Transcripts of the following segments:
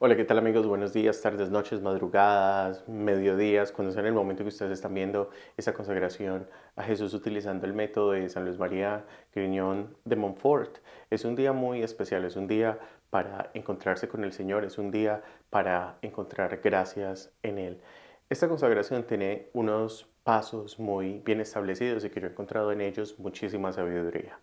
Hola, ¿qué tal amigos? Buenos días, tardes, noches, madrugadas, mediodías, cuando sea en el momento que ustedes están viendo esa consagración a Jesús utilizando el método de San Luis María Griñón de Montfort. Es un día muy especial, es un día para encontrarse con el Señor, es un día para encontrar gracias en Él. Esta consagración tiene unos pasos muy bien establecidos y que yo he encontrado en ellos muchísima sabiduría.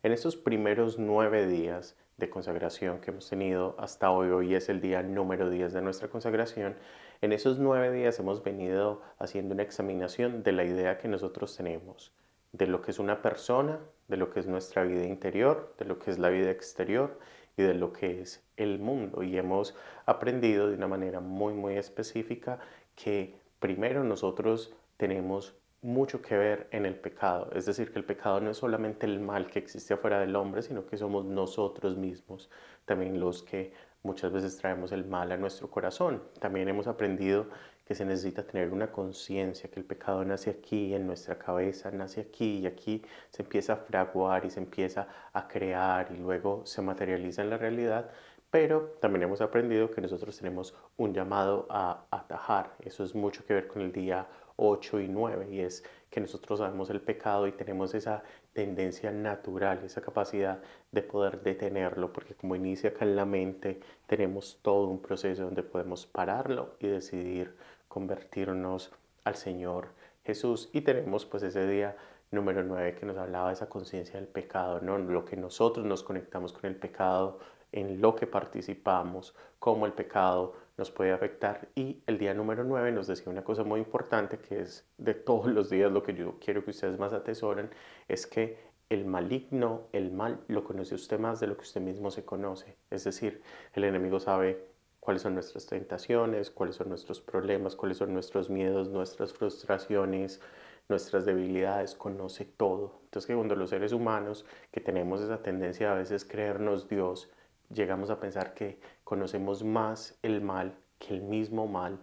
En estos primeros 9 días de consagración que hemos tenido hasta hoy, hoy es el día número 10 de nuestra consagración, en esos 9 días hemos venido haciendo una examinación de la idea que nosotros tenemos, de lo que es una persona, de lo que es nuestra vida interior, de lo que es la vida exterior y de lo que es el mundo. Y hemos aprendido de una manera muy específica que primero nosotros tenemos mucho que ver en el pecado. Es decir, que el pecado no es solamente el mal que existe afuera del hombre, sino que somos nosotros mismos también los que muchas veces traemos el mal a nuestro corazón. También hemos aprendido que se necesita tener una conciencia, que el pecado nace aquí, en nuestra cabeza, nace aquí y aquí se empieza a fraguar y se empieza a crear y luego se materializa en la realidad. Pero también hemos aprendido que nosotros tenemos un llamado a atajar. Eso es mucho que ver con el día 8 y 9 y es que nosotros sabemos el pecado y tenemos esa tendencia natural, esa capacidad de poder detenerlo, porque como inicia acá en la mente, tenemos todo un proceso donde podemos pararlo y decidir convertirnos al Señor Jesús. Y tenemos pues ese día número 9 que nos hablaba de esa conciencia del pecado, ¿no? Lo que nosotros nos conectamos con el pecado, en lo que participamos, cómo el pecado nos puede afectar. Y el día número 9 nos decía una cosa muy importante que es de todos los días lo que yo quiero que ustedes más atesoren, es que el maligno, el mal, lo conoce usted más de lo que usted mismo se conoce. Es decir, el enemigo sabe cuáles son nuestras tentaciones, cuáles son nuestros problemas, cuáles son nuestros miedos, nuestras frustraciones, nuestras debilidades, conoce todo. Entonces que cuando los seres humanos que tenemos esa tendencia a veces creernos Dios, llegamos a pensar que conocemos más el mal que el mismo mal,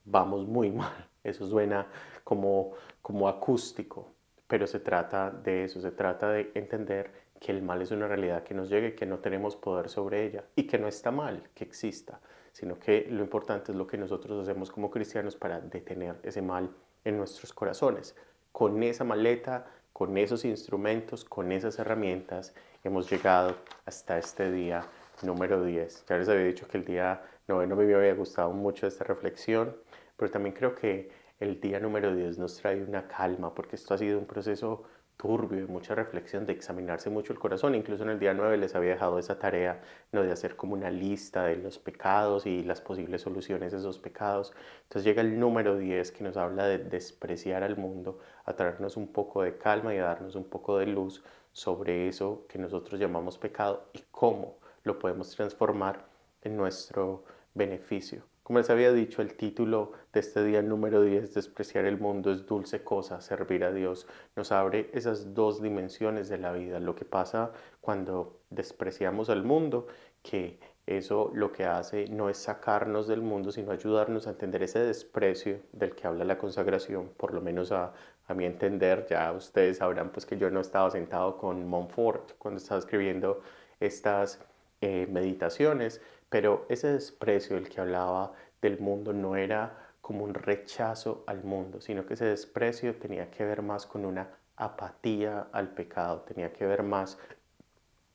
vamos muy mal. Eso suena como, como acústico, pero se trata de eso, se trata de entender que el mal es una realidad que nos llega y que no tenemos poder sobre ella y que no está mal que exista, sino que lo importante es lo que nosotros hacemos como cristianos para detener ese mal en nuestros corazones. Con esa maleta, con esos instrumentos, con esas herramientas, hemos llegado hasta este día número 10. Ya les había dicho que el día noveno me había gustado mucho esta reflexión, pero también creo que el día número 10 nos trae una calma, porque esto ha sido un proceso turbio, de mucha reflexión, de examinarse mucho el corazón. Incluso en el día 9 les había dejado esa tarea, ¿no? De hacer como una lista de los pecados y las posibles soluciones de esos pecados. Entonces llega el número 10 que nos habla de despreciar al mundo, a traernos un poco de calma y a darnos un poco de luz sobre eso que nosotros llamamos pecado y cómo lo podemos transformar en nuestro beneficio. Como les había dicho, el título de este día número 10, despreciar el mundo es dulce cosa, servir a Dios, nos abre esas dos dimensiones de la vida. Lo que pasa cuando despreciamos al mundo, que eso lo que hace no es sacarnos del mundo, sino ayudarnos a entender ese desprecio del que habla la consagración, por lo menos a mi entender. Ya ustedes sabrán pues que yo no estaba sentado con Montfort cuando estaba escribiendo estas meditaciones, pero ese desprecio del que hablaba del mundo no era como un rechazo al mundo, sino que ese desprecio tenía que ver más con una apatía al pecado, tenía que ver más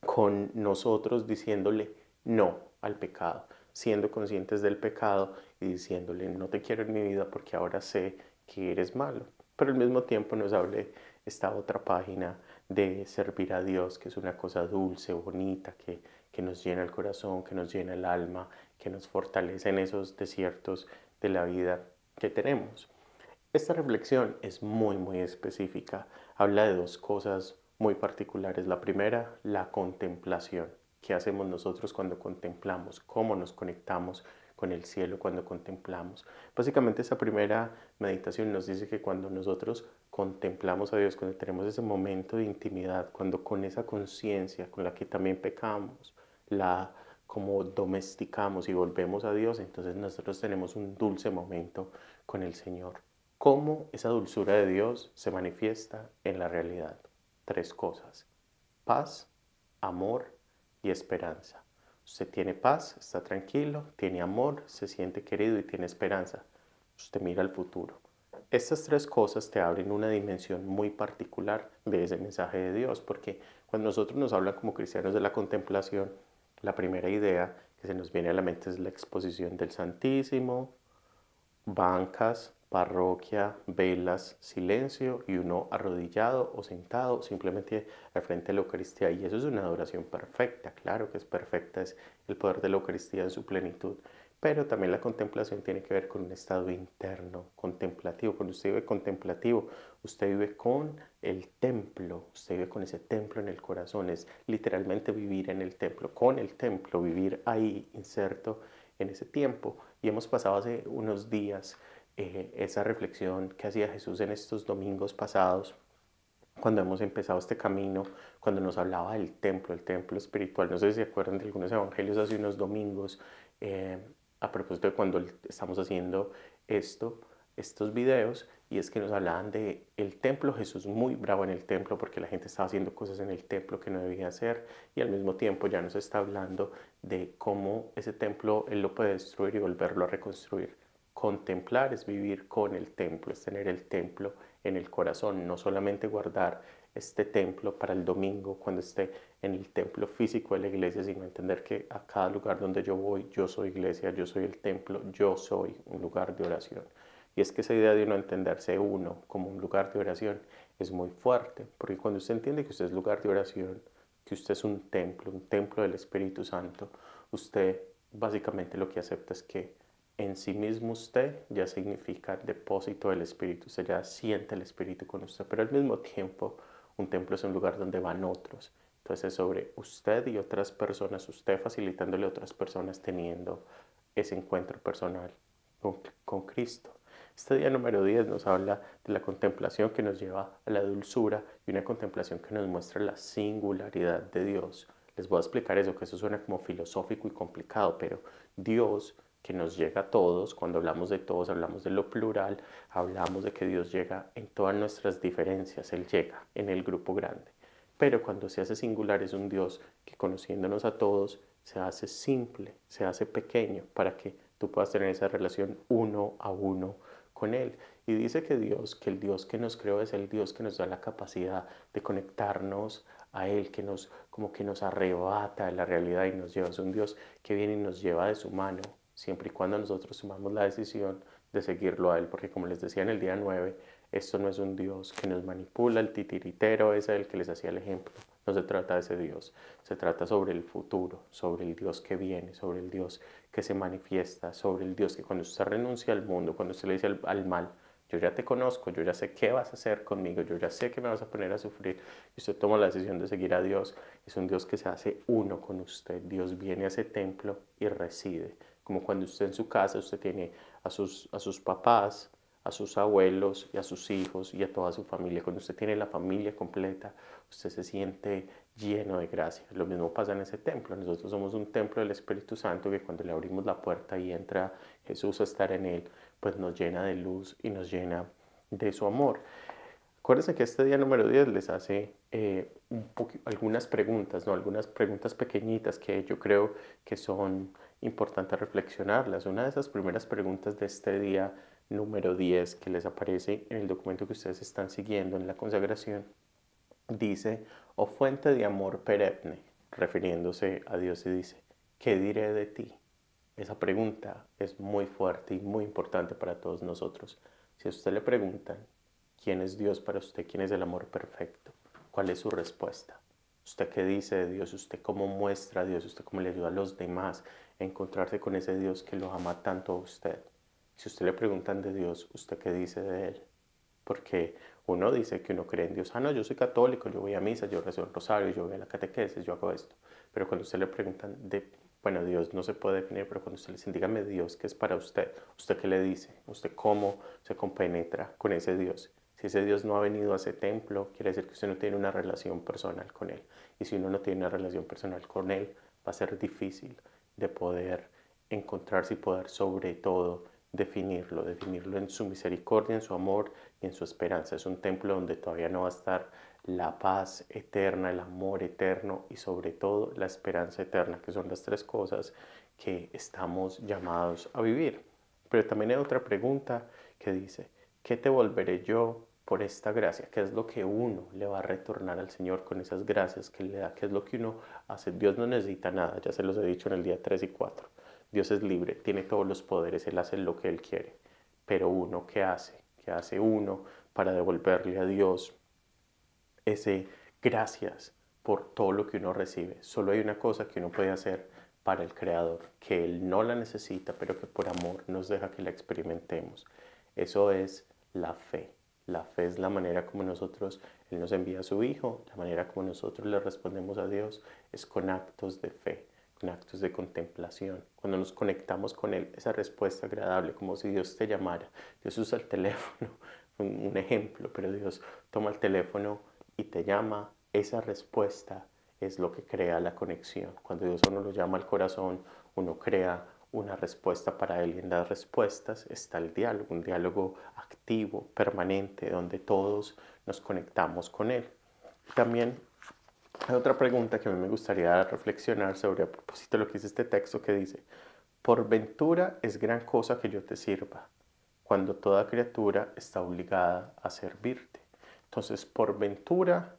con nosotros diciéndole no al pecado, siendo conscientes del pecado y diciéndole no te quiero en mi vida porque ahora sé que eres malo. Pero al mismo tiempo nos hable esta otra página de servir a Dios, que es una cosa dulce, bonita, que nos llena el corazón, que nos llena el alma, que nos fortalece en esos desiertos de la vida que tenemos. Esta reflexión es muy específica. Habla de dos cosas muy particulares. La primera, la contemplación. ¿Qué hacemos nosotros cuando contemplamos? ¿Cómo nos conectamos con el cielo cuando contemplamos? Básicamente esa primera meditación nos dice que cuando nosotros contemplamos a Dios, cuando tenemos ese momento de intimidad, cuando con esa conciencia con la que también pecamos, la como domesticamos y volvemos a Dios, entonces nosotros tenemos un dulce momento con el Señor. ¿Cómo esa dulzura de Dios se manifiesta en la realidad? Tres cosas: paz, amor y esperanza. Usted tiene paz, está tranquilo, tiene amor, se siente querido y tiene esperanza. Usted mira al futuro. Estas tres cosas te abren una dimensión muy particular de ese mensaje de Dios, porque cuando nosotros nos hablan como cristianos de la contemplación, la primera idea que se nos viene a la mente es la exposición del Santísimo, bancas, parroquia, velas, silencio y uno arrodillado o sentado simplemente al frente de la Eucaristía. Y eso es una adoración perfecta, claro que es perfecta, es el poder de la Eucaristía en su plenitud. Pero también la contemplación tiene que ver con un estado interno, contemplativo. Cuando usted vive contemplativo, usted vive con el templo, usted vive con ese templo en el corazón. Es literalmente vivir en el templo, con el templo, vivir ahí inserto en ese tiempo. Y hemos pasado hace unos días esa reflexión que hacía Jesús en estos domingos pasados, cuando hemos empezado este camino, cuando nos hablaba del templo, el templo espiritual. No sé si se acuerdan de algunos evangelios hace unos domingos, eh, a propósito de cuando estamos haciendo estos videos, y es que nos hablaban de el templo, Jesús muy bravo en el templo porque la gente estaba haciendo cosas en el templo que no debía hacer, y al mismo tiempo ya nos está hablando de cómo ese templo Él lo puede destruir y volverlo a reconstruir. Contemplar es vivir con el templo, es tener el templo en el corazón, no solamente guardar este templo para el domingo cuando esté en el templo físico de la iglesia, sino entender que a cada lugar donde yo voy, yo soy iglesia, yo soy el templo, yo soy un lugar de oración. Y es que esa idea de uno entenderse uno como un lugar de oración es muy fuerte, porque cuando usted entiende que usted es lugar de oración, que usted es un templo del Espíritu Santo, usted básicamente lo que acepta es que en sí mismo usted ya significa depósito del Espíritu, usted ya siente el Espíritu con usted, pero al mismo tiempo un templo es un lugar donde van otros. Entonces es sobre usted y otras personas, usted facilitándole a otras personas teniendo ese encuentro personal con Cristo. Este día número 10 nos habla de la contemplación que nos lleva a la dulzura y una contemplación que nos muestra la singularidad de Dios. Les voy a explicar eso, que eso suena como filosófico y complicado, pero Dios que nos llega a todos, cuando hablamos de todos, hablamos de lo plural, hablamos de que Dios llega en todas nuestras diferencias, Él llega en el grupo grande. Pero cuando se hace singular es un Dios que conociéndonos a todos se hace simple, se hace pequeño para que tú puedas tener esa relación uno a uno con Él. Y dice que Dios, que el Dios que nos creó es el Dios que nos da la capacidad de conectarnos a Él, que nos, como que nos arrebata de la realidad y nos lleva. Es un Dios que viene y nos lleva de su mano, siempre y cuando nosotros tomamos la decisión de seguirlo a Él, porque como les decía en el día 9, esto no es un Dios que nos manipula, el titiritero es el que les hacía el ejemplo. No se trata de ese Dios, se trata sobre el futuro, sobre el Dios que viene, sobre el Dios que se manifiesta, sobre el Dios que cuando usted renuncia al mundo, cuando usted le dice al mal, yo ya te conozco, yo ya sé qué vas a hacer conmigo, yo ya sé que me vas a poner a sufrir, y usted toma la decisión de seguir a Dios, es un Dios que se hace uno con usted. Dios viene a ese templo y reside, como cuando usted en su casa, usted tiene a sus papás, a sus abuelos y a sus hijos y a toda su familia. Cuando usted tiene la familia completa, usted se siente lleno de gracia. Lo mismo pasa en ese templo. Nosotros somos un templo del Espíritu Santo que cuando le abrimos la puerta y entra Jesús a estar en él, pues nos llena de luz y nos llena de su amor. Acuérdense que este día número 10 les hace algunas preguntas, ¿no? Algunas preguntas pequeñitas que yo creo que son importantes reflexionarlas. Una de esas primeras preguntas de este día número 10 que les aparece en el documento que ustedes están siguiendo en la consagración, dice, o fuente de amor perenne, refiriéndose a Dios y dice, ¿qué diré de ti? Esa pregunta es muy fuerte y muy importante para todos nosotros. Si a usted le preguntan, ¿quién es Dios para usted? ¿Quién es el amor perfecto? ¿Cuál es su respuesta? ¿Usted qué dice de Dios? ¿Usted cómo muestra a Dios? ¿Usted cómo le ayuda a los demás a encontrarse con ese Dios que lo ama tanto a usted? Si a usted le preguntan de Dios, ¿usted qué dice de Él? Porque uno dice que uno cree en Dios. Ah, no, yo soy católico, yo voy a misa, yo rezo el rosario, yo voy a la catequesis, yo hago esto. Pero cuando usted le preguntan bueno, Dios no se puede definir, pero cuando usted le dice, dígame Dios, ¿qué es para usted? ¿Usted qué le dice? ¿Usted cómo se compenetra con ese Dios? Si ese Dios no ha venido a ese templo, quiere decir que usted no tiene una relación personal con Él. Y si uno no tiene una relación personal con Él, va a ser difícil de poder encontrarse y poder sobre todo definirlo en su misericordia, en su amor y en su esperanza. Es un templo donde todavía no va a estar la paz eterna, el amor eterno y sobre todo la esperanza eterna, que son las tres cosas que estamos llamados a vivir. Pero también hay otra pregunta que dice, ¿qué te volveré yo por esta gracia? ¿Qué es lo que uno le va a retornar al Señor con esas gracias que le da? ¿Qué es lo que uno hace? Dios no necesita nada, ya se los he dicho en el día 3 y 4. Dios es libre, tiene todos los poderes, Él hace lo que Él quiere. Pero uno, ¿qué hace? ¿Qué hace uno para devolverle a Dios ese gracias por todo lo que uno recibe? Solo hay una cosa que uno puede hacer para el Creador, que Él no la necesita, pero que por amor nos deja que la experimentemos. Eso es la fe. La fe es la manera como nosotros, Él nos envía a su Hijo, la manera como nosotros le respondemos a Dios es con actos de fe, con actos de contemplación. Cuando nos conectamos con Él, esa respuesta agradable, como si Dios te llamara. Dios usa el teléfono, un ejemplo, pero Dios toma el teléfono y te llama. Esa respuesta es lo que crea la conexión. Cuando Dios a uno lo llama al corazón, uno crea una respuesta para Él y en las respuestas está el diálogo, un diálogo activo, permanente, donde todos nos conectamos con Él. También hay otra pregunta que a mí me gustaría reflexionar sobre a propósito de lo que dice este texto que dice, por ventura es gran cosa que yo te sirva, cuando toda criatura está obligada a servirte. Entonces, por ventura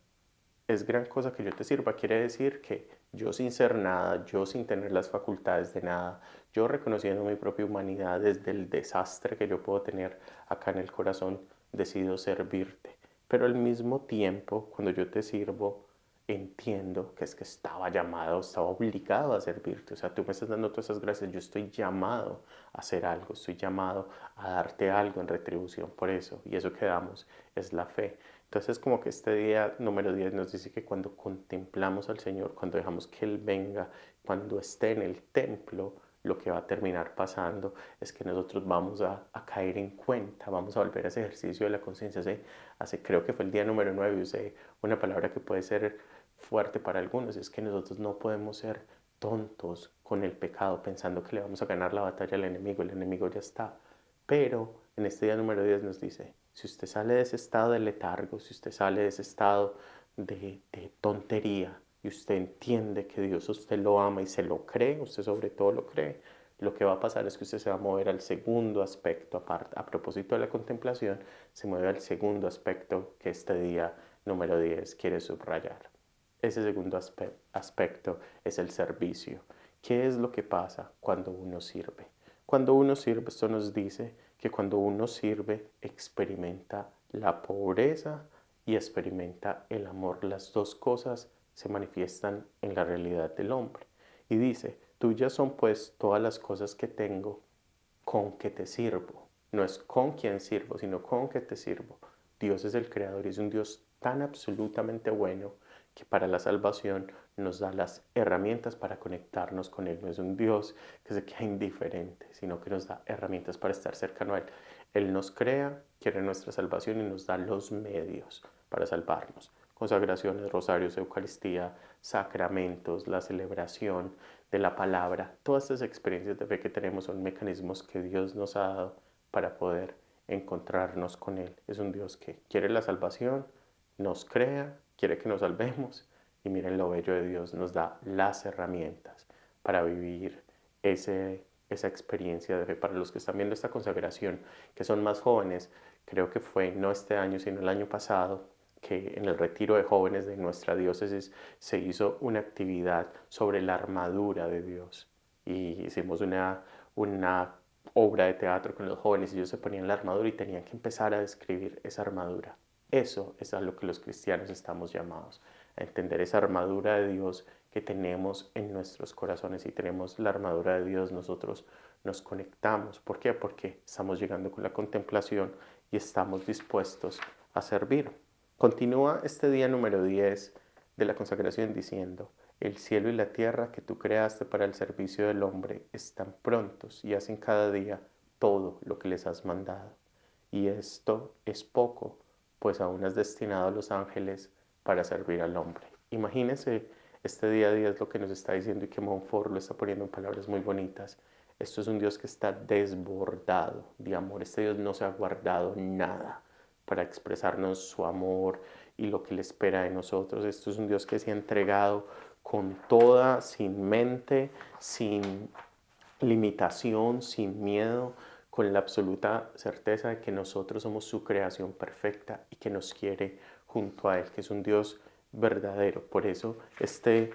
es gran cosa que yo te sirva. Quiere decir que yo sin ser nada, yo sin tener las facultades de nada, yo reconociendo mi propia humanidad desde el desastre que yo puedo tener acá en el corazón, decido servirte. Pero al mismo tiempo, cuando yo te sirvo, entiendo que es que estaba llamado, estaba obligado a servirte. O sea, tú me estás dando todas esas gracias, yo estoy llamado a hacer algo, estoy llamado a darte algo en retribución por eso. Y eso que damos es la fe. Entonces, como que este día número 10 nos dice que cuando contemplamos al Señor, cuando dejamos que Él venga, cuando esté en el templo, lo que va a terminar pasando es que nosotros vamos a caer en cuenta, vamos a volver a ese ejercicio de la conciencia. Creo que fue el día número 9, usé una palabra que puede ser fuerte para algunos, es que nosotros no podemos ser tontos con el pecado pensando que le vamos a ganar la batalla al enemigo, el enemigo ya está. Pero en este día número 10 nos dice, si usted sale de ese estado de letargo, si usted sale de ese estado de tontería y usted entiende que Dios usted lo ama y se lo cree, usted sobre todo lo cree, lo que va a pasar es que usted se va a mover al segundo aspecto, aparte, a propósito de la contemplación, se mueve al segundo aspecto que este día número 10 quiere subrayar. Ese segundo aspecto es el servicio. ¿Qué es lo que pasa cuando uno sirve? Cuando uno sirve, esto nos dice que cuando uno sirve, experimenta la pobreza y experimenta el amor. Las dos cosas se manifiestan en la realidad del hombre. Y dice, tuyas son pues todas las cosas que tengo con que te sirvo. No es con quien sirvo, sino con que te sirvo. Dios es el creador y es un Dios tan absolutamente bueno que para la salvación nos da las herramientas para conectarnos con Él. No es un Dios que se queda indiferente, sino que nos da herramientas para estar cercano a Él. Él nos crea, quiere nuestra salvación y nos da los medios para salvarnos. Consagraciones, rosarios, Eucaristía, sacramentos, la celebración de la palabra. Todas estas experiencias de fe que tenemos son mecanismos que Dios nos ha dado para poder encontrarnos con Él. Es un Dios que quiere la salvación, nos crea, quiere que nos salvemos y miren lo bello de Dios, nos da las herramientas para vivir esa experiencia de fe. Para los que están viendo esta consagración, que son más jóvenes, creo que fue no este año, sino el año pasado, que en el retiro de jóvenes de nuestra diócesis se hizo una actividad sobre la armadura de Dios. Y hicimos una obra de teatro con los jóvenes y ellos se ponían la armadura y tenían que empezar a describir esa armadura. Eso es a lo que los cristianos estamos llamados, a entender esa armadura de Dios que tenemos en nuestros corazones. Y tenemos la armadura de Dios, nosotros nos conectamos. ¿Por qué? Porque estamos llegando con la contemplación y estamos dispuestos a servir. Continúa este día número 10 de la consagración diciendo, el cielo y la tierra que tú creaste para el servicio del hombre están prontos y hacen cada día todo lo que les has mandado. Y esto es poco, pues aún has destinado a los ángeles para servir al hombre. Imagínense este día 10 lo que nos está diciendo y que Montfort lo está poniendo en palabras muy bonitas. Esto es un Dios que está desbordado de amor. Este Dios no se ha guardado nada para expresarnos su amor y lo que Él espera de nosotros. Esto es un Dios que se ha entregado con toda, sin mente, sin limitación, sin miedo, con la absoluta certeza de que nosotros somos su creación perfecta y que nos quiere junto a Él, que es un Dios verdadero. Por eso este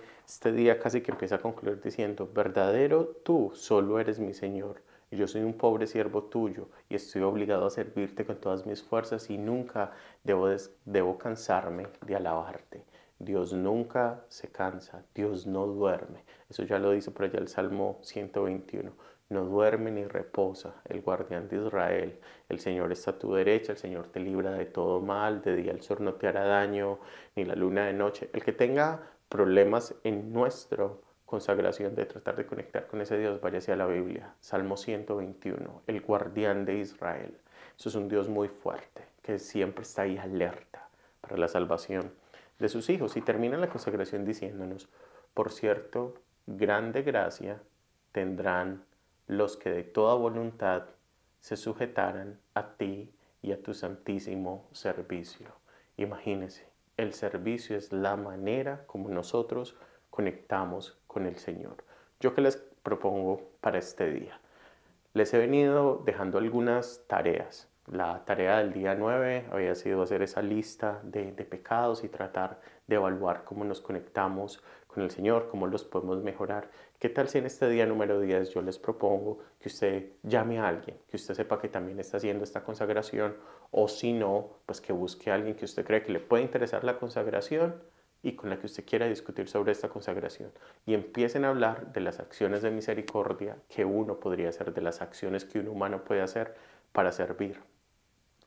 día casi que empieza a concluir diciendo, verdadero tú solo eres mi Señor. Y yo soy un pobre siervo tuyo y estoy obligado a servirte con todas mis fuerzas y nunca debo cansarme de alabarte. Dios nunca se cansa, Dios no duerme. Eso ya lo dice por allá el Salmo 121. No duerme ni reposa el guardián de Israel. El Señor está a tu derecha, el Señor te libra de todo mal, de día el sol no te hará daño, ni la luna de noche. El que tenga problemas en nuestra consagración de tratar de conectar con ese Dios, vaya hacia la Biblia. Salmo 121, el guardián de Israel. Eso es un Dios muy fuerte, que siempre está ahí alerta para la salvación de sus hijos. Y termina la consagración diciéndonos, por cierto, grande gracia tendrán los que de toda voluntad se sujetaran a ti y a tu santísimo servicio. Imagínense, el servicio es la manera como nosotros conectamos con el Señor. Yo que les propongo para este día. Les he venido dejando algunas tareas. La tarea del día 9 había sido hacer esa lista de pecados y tratar de evaluar cómo nos conectamos con el Señor, cómo los podemos mejorar. ¿Qué tal si en este día número 10 yo les propongo que usted llame a alguien, que usted sepa que también está haciendo esta consagración, o si no, pues que busque a alguien que usted cree que le puede interesar la consagración y con la que usted quiera discutir sobre esta consagración, y empiecen a hablar de las acciones de misericordia que uno podría hacer, de las acciones que un humano puede hacer para servir.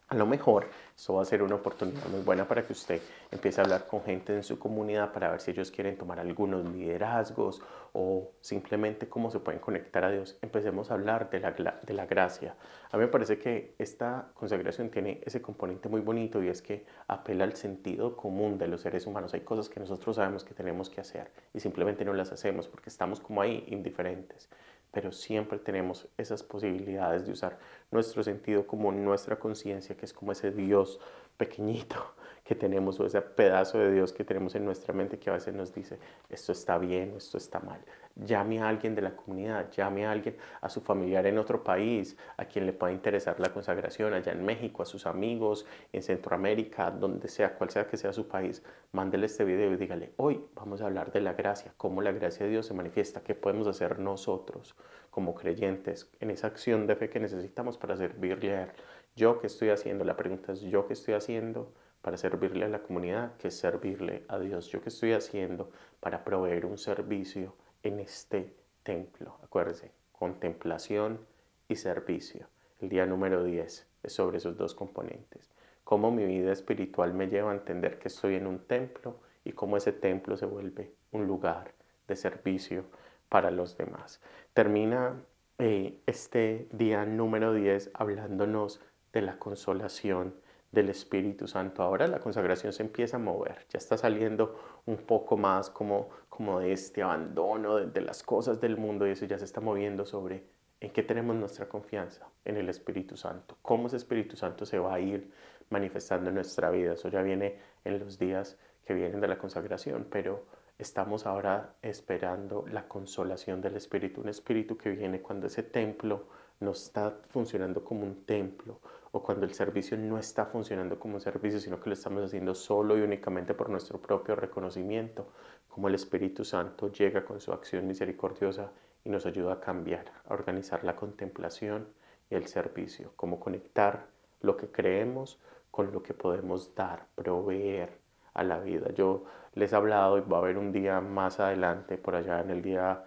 A lo mejor eso va a ser una oportunidad muy buena para que usted empiece a hablar con gente en su comunidad para ver si ellos quieren tomar algunos liderazgos o simplemente cómo se pueden conectar a Dios. Empecemos a hablar de la gracia. A mí me parece que esta consagración tiene ese componente muy bonito, y es que apela al sentido común de los seres humanos. Hay cosas que nosotros sabemos que tenemos que hacer y simplemente no las hacemos porque estamos como ahí indiferentes. Pero siempre tenemos esas posibilidades de usar nuestro sentido común, nuestra conciencia, que es como ese Dios pequeñito que tenemos, o ese pedazo de Dios que tenemos en nuestra mente que a veces nos dice, esto está bien o esto está mal. Llame a alguien de la comunidad, llame a alguien, a su familiar en otro país, a quien le pueda interesar la consagración, allá en México, a sus amigos, en Centroamérica, donde sea, cual sea que sea su país. Mándele este video y dígale, hoy vamos a hablar de la gracia, cómo la gracia de Dios se manifiesta, qué podemos hacer nosotros como creyentes en esa acción de fe que necesitamos para servirle a Él. ¿Yo qué estoy haciendo? La pregunta es, ¿yo qué estoy haciendo para servirle a la comunidad? ¿Qué es servirle a Dios? ¿Yo qué estoy haciendo para proveer un servicio en este templo? Acuérdense, contemplación y servicio. El día número 10 es sobre esos dos componentes. Cómo mi vida espiritual me lleva a entender que estoy en un templo y cómo ese templo se vuelve un lugar de servicio para los demás. Termina este día número 10 hablándonos de la consolación del Espíritu Santo. Ahora la consagración se empieza a mover, ya está saliendo un poco más como de este abandono de las cosas del mundo, y eso ya se está moviendo sobre en qué tenemos nuestra confianza, en el Espíritu Santo, cómo ese Espíritu Santo se va a ir manifestando en nuestra vida. Eso ya viene en los días que vienen de la consagración, pero estamos ahora esperando la consolación del Espíritu, un Espíritu que viene cuando ese templo no está funcionando como un templo, o cuando el servicio no está funcionando como un servicio, sino que lo estamos haciendo solo y únicamente por nuestro propio reconocimiento, como el Espíritu Santo llega con su acción misericordiosa y nos ayuda a cambiar, a organizar la contemplación y el servicio, cómo conectar lo que creemos con lo que podemos dar, proveer a la vida. Yo les he hablado, y va a haber un día más adelante, por allá en el día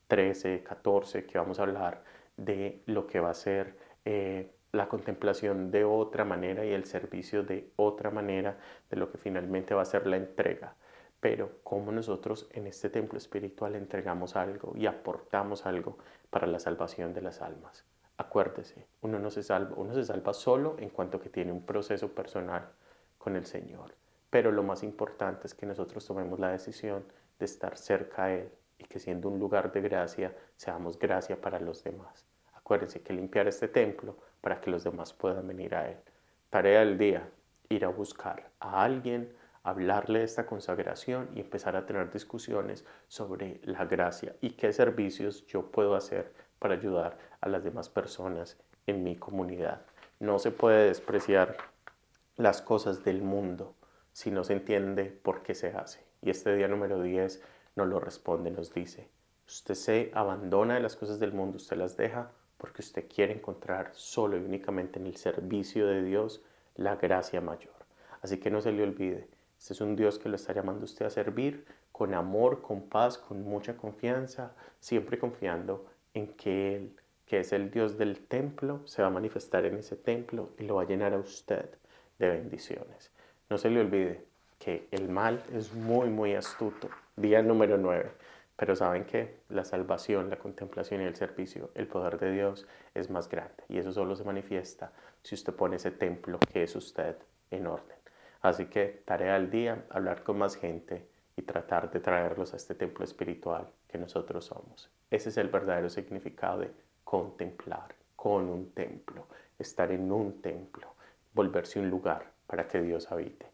13, 14, que vamos a hablar de lo que va a ser la contemplación de otra manera y el servicio de otra manera, de lo que finalmente va a ser la entrega. Pero cómo nosotros en este templo espiritual entregamos algo y aportamos algo para la salvación de las almas. Acuérdese, uno se salva solo en cuanto que tiene un proceso personal con el Señor. Pero lo más importante es que nosotros tomemos la decisión de estar cerca a Él, y que siendo un lugar de gracia, seamos gracia para los demás. Acuérdense que limpiar este templo para que los demás puedan venir a Él. Tarea del día: ir a buscar a alguien, hablarle de esta consagración y empezar a tener discusiones sobre la gracia y qué servicios yo puedo hacer para ayudar a las demás personas en mi comunidad. No se puede despreciar las cosas del mundo si no se entiende por qué se hace. Y este día número 10 nos lo responde, nos dice, usted se abandona de las cosas del mundo, usted las deja porque usted quiere encontrar solo y únicamente en el servicio de Dios la gracia mayor. Así que no se le olvide, este es un Dios que lo está llamando a usted a servir con amor, con paz, con mucha confianza, siempre confiando en que Él, que es el Dios del templo, se va a manifestar en ese templo y lo va a llenar a usted de bendiciones. No se le olvide que el mal es muy astuto. Día número 9. Pero saben que la salvación, la contemplación y el servicio, el poder de Dios es más grande. Y eso solo se manifiesta si usted pone ese templo que es usted en orden. Así que tarea al día, hablar con más gente y tratar de traerlos a este templo espiritual que nosotros somos. Ese es el verdadero significado de contemplar con un templo, estar en un templo, volverse un lugar para que Dios habite.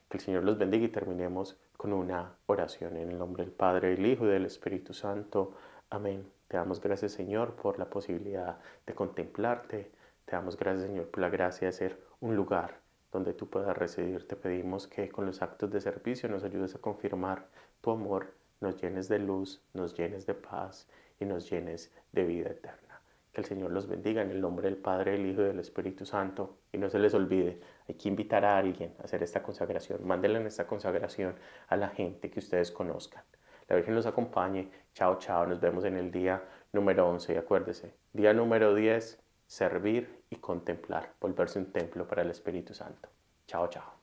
Que el Señor los bendiga y terminemos con una oración en el nombre del Padre, del Hijo y del Espíritu Santo. Amén. Te damos gracias, Señor, por la posibilidad de contemplarte. Te damos gracias, Señor, por la gracia de ser un lugar donde tú puedas residir. Te pedimos que con los actos de servicio nos ayudes a confirmar tu amor, nos llenes de luz, nos llenes de paz y nos llenes de vida eterna. Que el Señor los bendiga en el nombre del Padre, del Hijo y del Espíritu Santo. Y no se les olvide, hay que invitar a alguien a hacer esta consagración. Mándenle esta consagración a la gente que ustedes conozcan. La Virgen los acompañe. Chao, chao. Nos vemos en el día número 11. Y acuérdese, día número 10, servir y contemplar. Volverse un templo para el Espíritu Santo. Chao, chao.